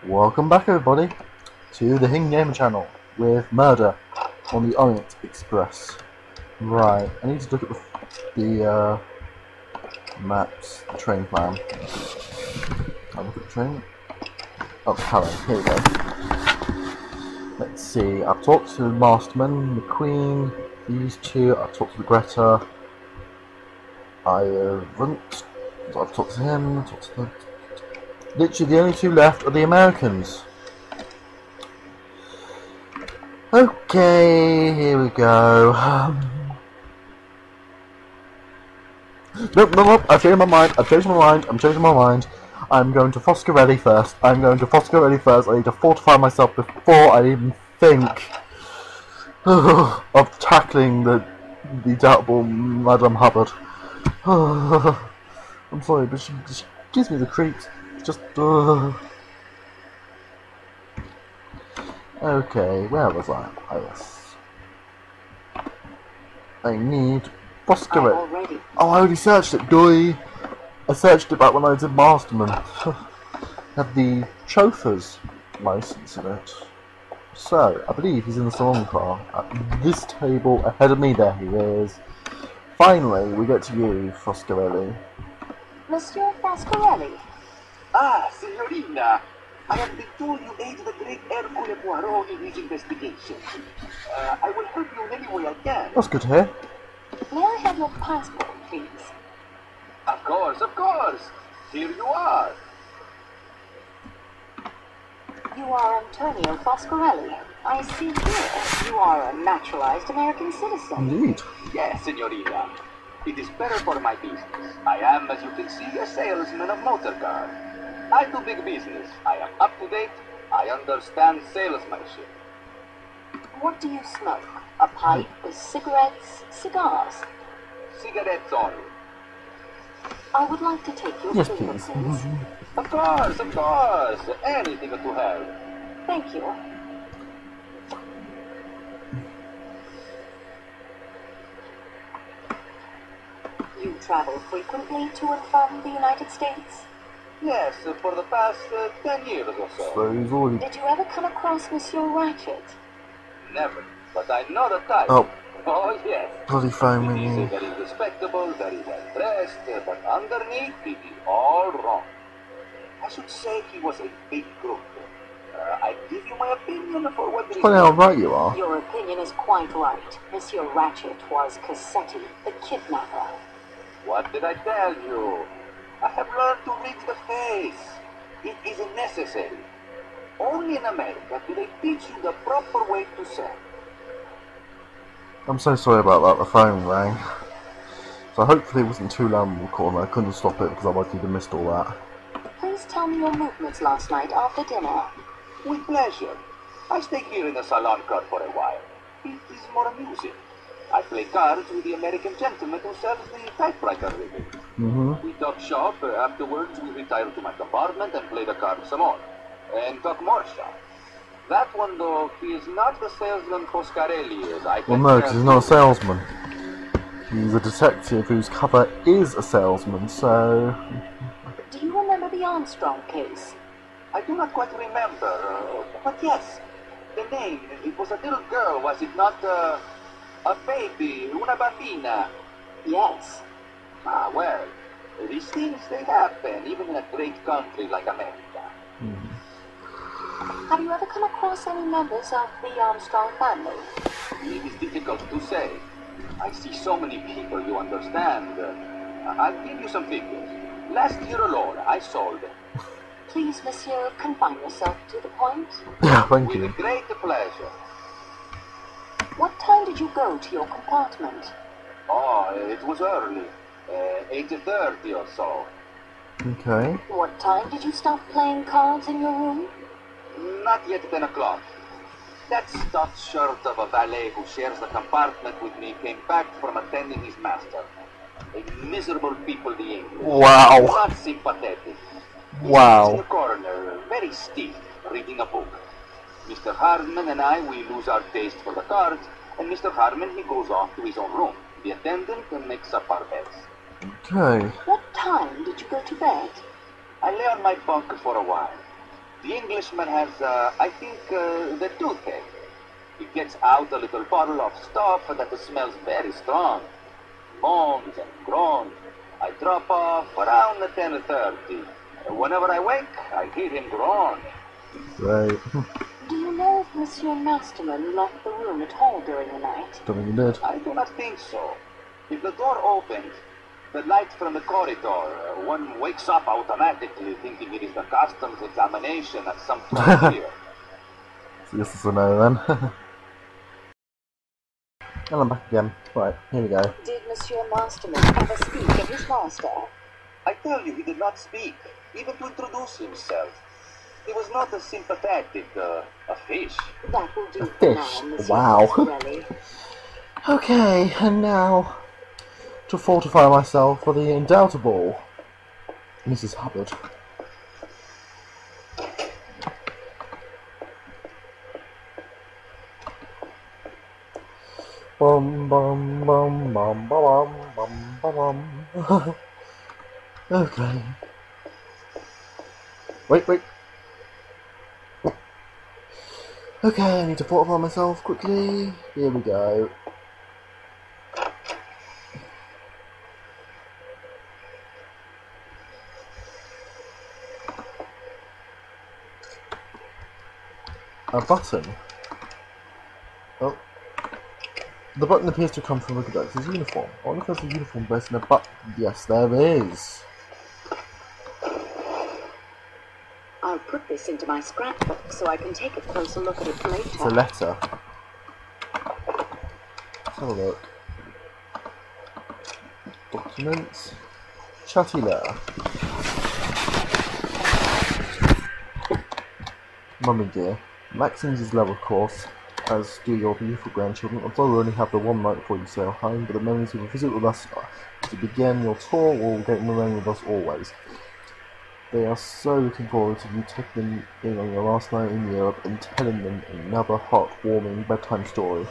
Welcome back, everybody, to the Gaymer channel with murder on the Orient Express. Right, I need to look at the maps, the train plan. I'll look at the train. Oh, hello, here we go. Let's see, I've talked to Masterman, the Queen, these two, I've talked to Greta. I've talked to him, I've talked to them. Literally the only two left are the Americans. Okay, here we go. Nope, I've changed my mind, I'm changing my mind. I'm going to Foscarelli first. I need to fortify myself before I even think of tackling the doubtful Madame Hubbard. I'm sorry, but she gives me the creeps. Just okay, where was I? Oh yes. I need Foscarelli. Oh, I already searched it, doy. I searched it back when I did Masterman. Have the chauffeur's license in it. So, I believe he's in the salon car. At this table ahead of me, there he is. Finally, we get to you, Foscarelli. Monsieur Foscarelli. Ah, Signorina! I have been told you aid the great Hercule Poirot in his investigation. I will help you in any way I can. That's good to hear. May I have your passport, please? Of course, of course! Here you are! You are Antonio Foscarelli. I see here you are a naturalized American citizen. Indeed. Yes, Signorina. It is better for my business. I am, as you can see, a salesman of motor cars. I do big business. I am up to date. I understand salesmanship. What do you smoke? A pipe, cigarettes, cigars? Cigarettes only. I would like to take your Yes, finger, please. please. Of course. Anything to help. Thank you. You travel frequently to and from the United States? Yes, for the past 10 years or so. So he's already... Did you ever come across Monsieur Ratchet? Never, but I know the type. Oh. Oh, yes. Bloody phone He ringing. is very respectable, very well dressed, but underneath it is all wrong. I should say he was a big crook. I give you my opinion for what there is. Funny how right you are. Your opinion is quite right. Monsieur Ratchet was Cassetti, the kidnapper. What did I tell you? I have learned to read the face. It is necessary. Only in America do they teach you the proper way to sell. I'm so sorry about that, the phone rang. So hopefully it wasn't too loud in the recording. I couldn't stop it because otherwise you'd have missed all that. Please tell me your movements last night after dinner. With pleasure. I stay here in the salon car for a while. It is more amusing. I play cards with the American gentleman who sells the typewriter with me. We talk shop. Afterwards, we retire to my compartment and play the cards some more. And talk more shop. That one, though, he is not the salesman Foscarelli is. Well, no, because he's not a salesman. He's a detective whose cover is a salesman, so... Do you remember the Armstrong case? I do not quite remember, but yes, the name. It was a little girl, was it not? A baby, una bambina. Yes. Ah, well, these things, they happen, even in a great country like America. Have you ever come across any members of the Armstrong family? It is difficult to say. I see so many people, you understand. I'll give you some figures. Last year alone, I sold. Please, monsieur, confine yourself to the point. Yeah, thank you. With great pleasure. What time did you go to your compartment? Oh, it was early. 8:30 or so. Okay. What time did you stop playing cards in your room? Not yet 10 o'clock. That stuffed shirt of a valet who shares the compartment with me came back from attending his master. A miserable people, the English. Wow. Not sympathetic. Wow. He's in the corner, very stiff, reading a book. Mr. Hardman and I, we lose our taste for the cards, and Mr. Hardman, he goes off to his own room. The attendant makes up our beds. Okay. What time did you go to bed? I lay on my bunk for a while. The Englishman has, I think, the toothache. He gets out a little bottle of stuff that smells very strong. Moans and groans. I drop off around 10:30. Whenever I wake, I hear him groan. Right. Do you know if Monsieur Masterman left the room at all during the night? Don't think you did. I do not think so. If the door opens, the light from the corridor, one wakes up automatically thinking it is the customs examination at some frontier. So this is a no then. And I'm back again. Right, here we go. Did Monsieur Masterman ever speak of his master? I tell you, he did not speak, even to introduce himself. He was not as sympathetic, a fish. That will do A for now, fish? Monsieur Wow. Pasquarelli. Okay, and now to fortify myself for the indoubtable Mrs. Hubbard. Bum bum bum bum bum bum bum bum. Okay. Wait. Okay, I need to fortify myself quickly. Here we go. A button. Oh. The button appears to come from the cadet's uniform. I wonder if there's a uniform based in a button. Yes, there is. I'll put this into my scrapbook so I can take a closer look at it later. It's a letter. Let's have a look. Documents. Chatty letter. Mummy dear, Maxim's is level course, as do your beautiful grandchildren. Although we only have the one night before you sail home, but the memories you will visit with us to begin your tour will remain with us always. They are so looking forward to you taking them in on your last night in Europe and telling them another heartwarming bedtime story.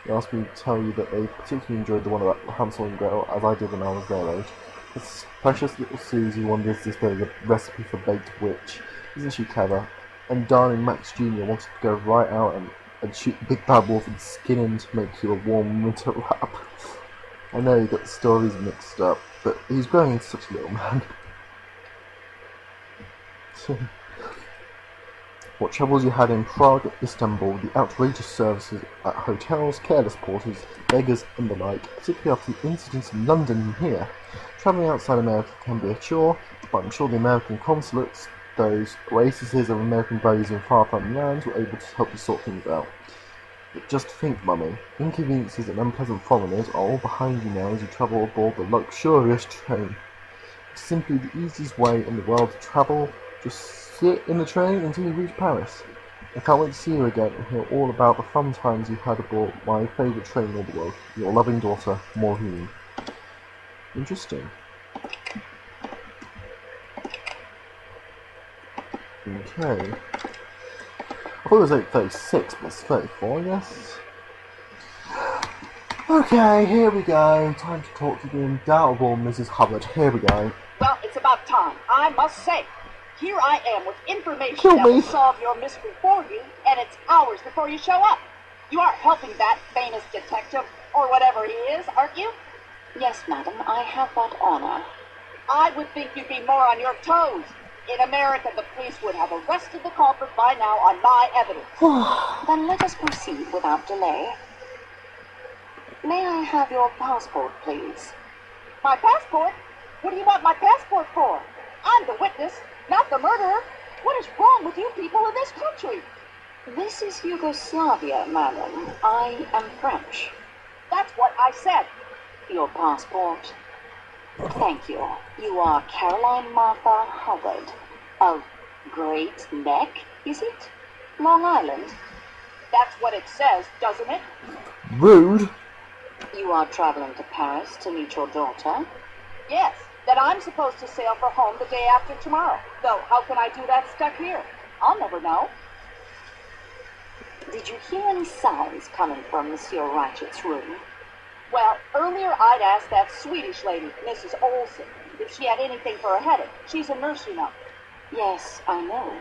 They asked me to tell you that they particularly enjoyed the one about Hansel and Gretel, as I did when I was their age. This precious little Susie wonders if there's a recipe for baked witch. Isn't she clever? And darling Max Jr. wanted to go right out and shoot the big bad wolf and skin him to make you a warm winter wrap. I know you got the stories mixed up, but he's growing into such a little man. What troubles you had in Prague, Istanbul, the outrageous services at hotels, careless porters, beggars and the like, particularly after the incidents in London and here. Travelling outside America can be a chore, but I'm sure the American consulates, those oases of American values in far-flung lands, were able to help you sort things out. But just think, Mummy, inconveniences and unpleasant foreigners are all behind you now as you travel aboard the luxurious train. It's simply the easiest way in the world to travel. Just sit in the train until you reach Paris. I can't wait to see you again and hear all about the fun times you had aboard my favourite train in the world. Your loving daughter, Maureen. Interesting. Okay. I thought it was 8:36, but it's 34, I guess. Okay, here we go. Time to talk to the undoubtable Mrs. Hubbard. Here we go. Well, it's about time, I must say. Here I am with information Kill that me. will solve your mystery for you, and it's hours before you show up. You are helping that famous detective, or whatever he is, aren't you? Yes, madam, I have that honor. I would think you'd be more on your toes. In America, the police would have arrested the culprit by now on my evidence. Then let us proceed without delay. May I have your passport, please? My passport? What do you want my passport for? I'm the witness, not the murderer. What is wrong with you people in this country? This is Yugoslavia, madam. I am French. That's what I said. Your passport. Thank you. You are Caroline Martha Hubbard. Of Great Neck, is it? Long Island. That's what it says, doesn't it? Rude. You are traveling to Paris to meet your daughter? Yes, that I'm supposed to sail for home the day after tomorrow. Though, how can I do that stuck here? I'll never know. Did you hear any sounds coming from Monsieur Ratchet's room? Well, earlier I'd asked that Swedish lady, Mrs. Olson, if she had anything for a headache. She's a nurse, you know. Yes, I know.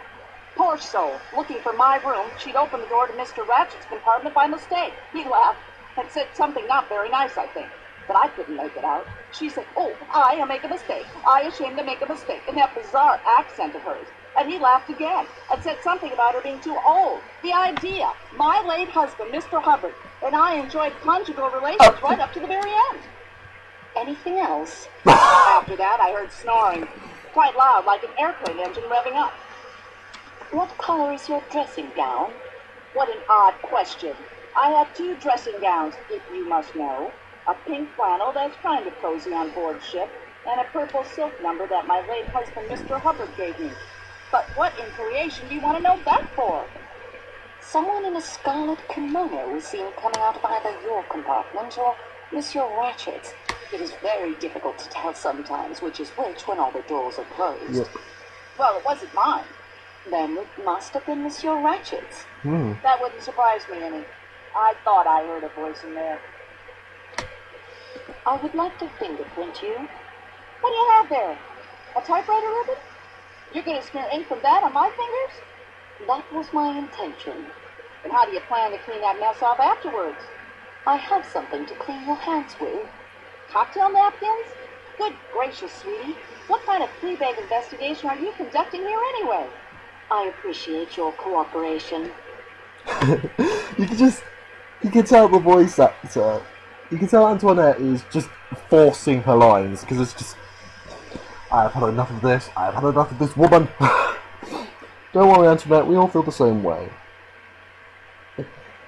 Poor soul, looking for my room, she'd opened the door to Mr. Ratchet's compartment by mistake. He laughed and said something not very nice, I think. But I couldn't make it out. She said, "Oh, I make a mistake. I ashamed to make a mistake," in that bizarre accent of hers. And he laughed again and said something about her being too old. The idea. My late husband, Mr. Hubbard, and I enjoyed conjugal relations right up to the very end. Anything else? After that, I heard snoring. Quite loud, like an airplane engine revving up. What color is your dressing gown? What an odd question. I had 2 dressing gowns, if you must know. A pink flannel that's kind of cozy on board ship, and a purple silk number that my late husband, Mr. Hubbard, gave me. But what in creation do you want to know that for? Someone in a scarlet kimono was seen coming out of either your compartment or Monsieur Ratchet's. It is very difficult to tell sometimes which is which when all the doors are closed. Yep. Well, it wasn't mine. Then it must have been Monsieur Ratchet's. That wouldn't surprise me any. I thought I heard a voice in there. I would like to fingerprint you. What do you have there? A typewriter ribbon? You're going to smear ink from that on my fingers? That was my intention. And how do you plan to clean that mess off afterwards? I have something to clean your hands with. Cocktail napkins? Good gracious, sweetie. What kind of flea-bag investigation are you conducting here anyway? I appreciate your cooperation. You can tell the voice actor. You can tell Antoinette is just forcing her lines because it's just, I've had enough of this. I've had enough of this woman. Don't worry, Antoinette. We all feel the same way.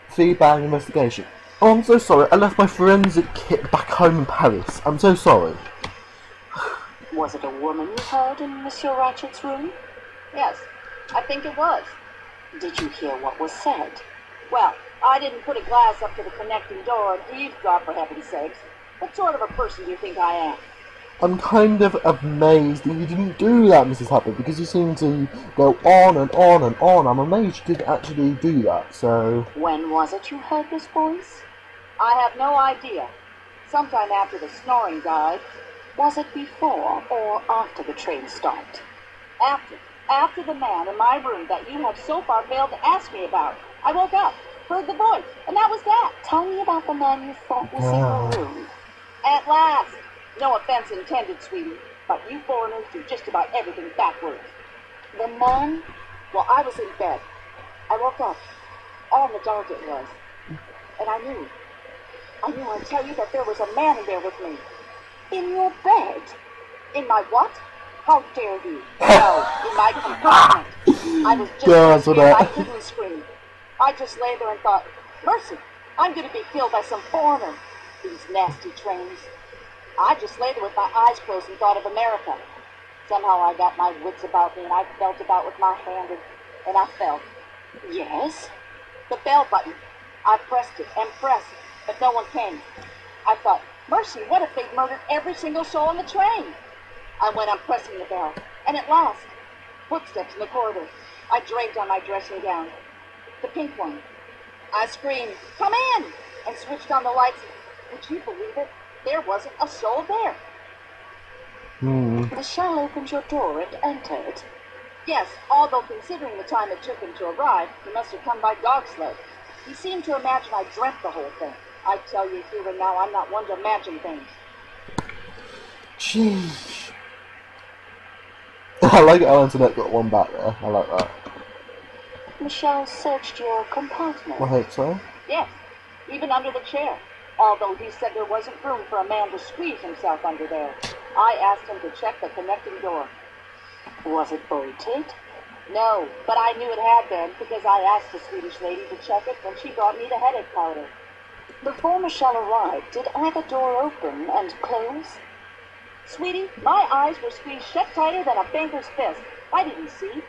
Feedback investigation. Oh, I'm so sorry. I left my forensic kit back home in Paris. I'm so sorry. Was it a woman you heard in Monsieur Ratchet's room? Yes, I think it was. Did you hear what was said? Well, I didn't put a glass up to the connecting door and eavesdrop, for heaven's sakes. What sort of a person do you think I am? I'm kind of amazed that you didn't do that, Mrs. Hubbard, because you seem to go on and on and on. I'm amazed you didn't actually do that, so... When was it you heard this voice? I have no idea. Sometime after the snoring died. Was it before or after the train stopped? After. After the man in my room that you have so far failed to ask me about. I woke up, heard the voice, and that was that. Tell me about the man you thought was in your room. At last. No offense intended, sweetie, but you foreigners do just about everything backwards. The man? Well, I was in bed. I woke up. All in the dark it was. And I knew I'd tell you that there was a man in there with me. In your bed? In my what? How dare you? No, in my compartment. I was just so scared I couldn't scream. I just lay there and thought, mercy, I'm going to be killed by some foreigner. These nasty trains. I just lay there with my eyes closed and thought of America. Somehow I got my wits about me and I felt about with my hand and I felt. Yes? The bell button. I pressed it and pressed, but no one came. I thought, mercy, what if they'd murdered every single soul on the train? I went on pressing the bell, and at last, footsteps in the corridor. I draped on my dressing gown, the pink one. I screamed, come in, and switched on the lights. Would you believe it? There wasn't a soul there. The shell opened your door and entered. Yes, although considering the time it took him to arrive, he must have come by dog sled. He seemed to imagine I dreamt the whole thing. I tell you here and now, I'm not one to imagine things. Jeez. I like how Antoinette got one back there. I like that. Michelle searched your compartment. I hope so. Yes, even under the chair. Although he said there wasn't room for a man to squeeze himself under there. I asked him to check the connecting door. Was it bolted? No, but I knew it had been because I asked the Swedish lady to check it when she brought me the headache powder. Before Michelle arrived, did either door open and close? Sweetie, my eyes were squeezed shut tighter than a banker's fist. I didn't see.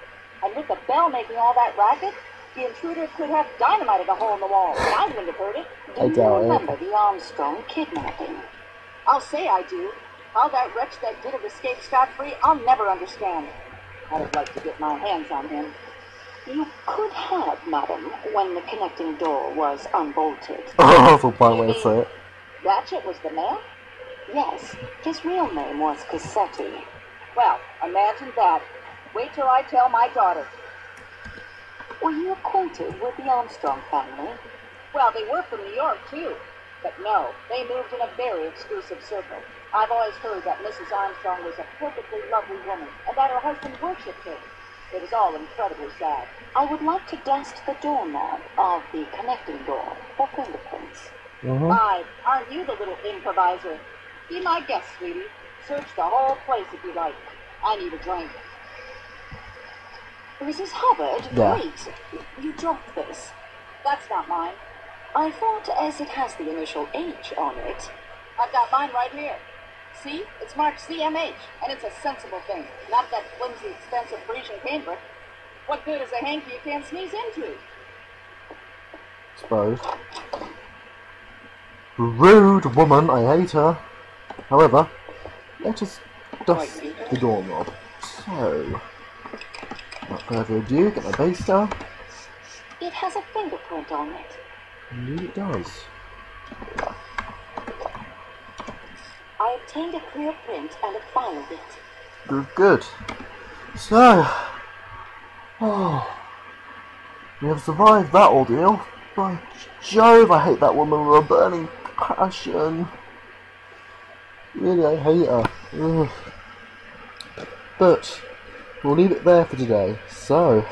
And with the bell making all that racket, the intruder could have dynamited a hole in the wall, and I wouldn't have heard it. Do you remember the Armstrong kidnapping? I'll say I do. How that wretch that did it escape scot-free, I'll never understand. I'd have liked to get my hands on him. You could have, madam, when the connecting door was unbolted. Oh, that's a fine way to say it. Ratchet was the man? Yes, his real name was Cassetti. Well, imagine that. Wait till I tell my daughter. Were you acquainted with the Armstrong family? Well, they were from New York, too. But no, they moved in a very exclusive circle. I've always heard that Mrs. Armstrong was a perfectly lovely woman, and that her husband worshipped her. It was all incredibly sad. I would like to dust the doorknob of the connecting door for fingerprints. My, aren't you the little improviser? Be my guest, sweetie. Search the whole place if you like. I need a drink. Mrs. Hubbard, Yeah. wait. You dropped this. That's not mine. I thought, as it has the initial H on it. I've got mine right here. See? It's marked CMH, and it's a sensible thing. Not that flimsy, expensive Parisian cambric. What good is a hanky you can't sneeze into? Suppose. Rude woman, I hate her. However, let us dust the doorknob. So, without further ado, get my base down. It has a fingerprint on it. Indeed it does. I obtained a clear print and have filed it. Good, good. So, we have survived that ordeal. By Jove, I hate that woman with a burning passion. Really, I hate her. Ugh. But we'll leave it there for today. So,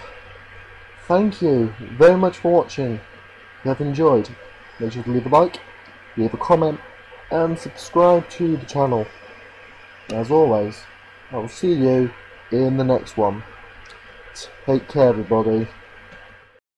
thank you very much for watching. If you have enjoyed, make sure to leave a like, leave a comment, and subscribe to the channel. As always, I will see you in the next one. Take care, everybody.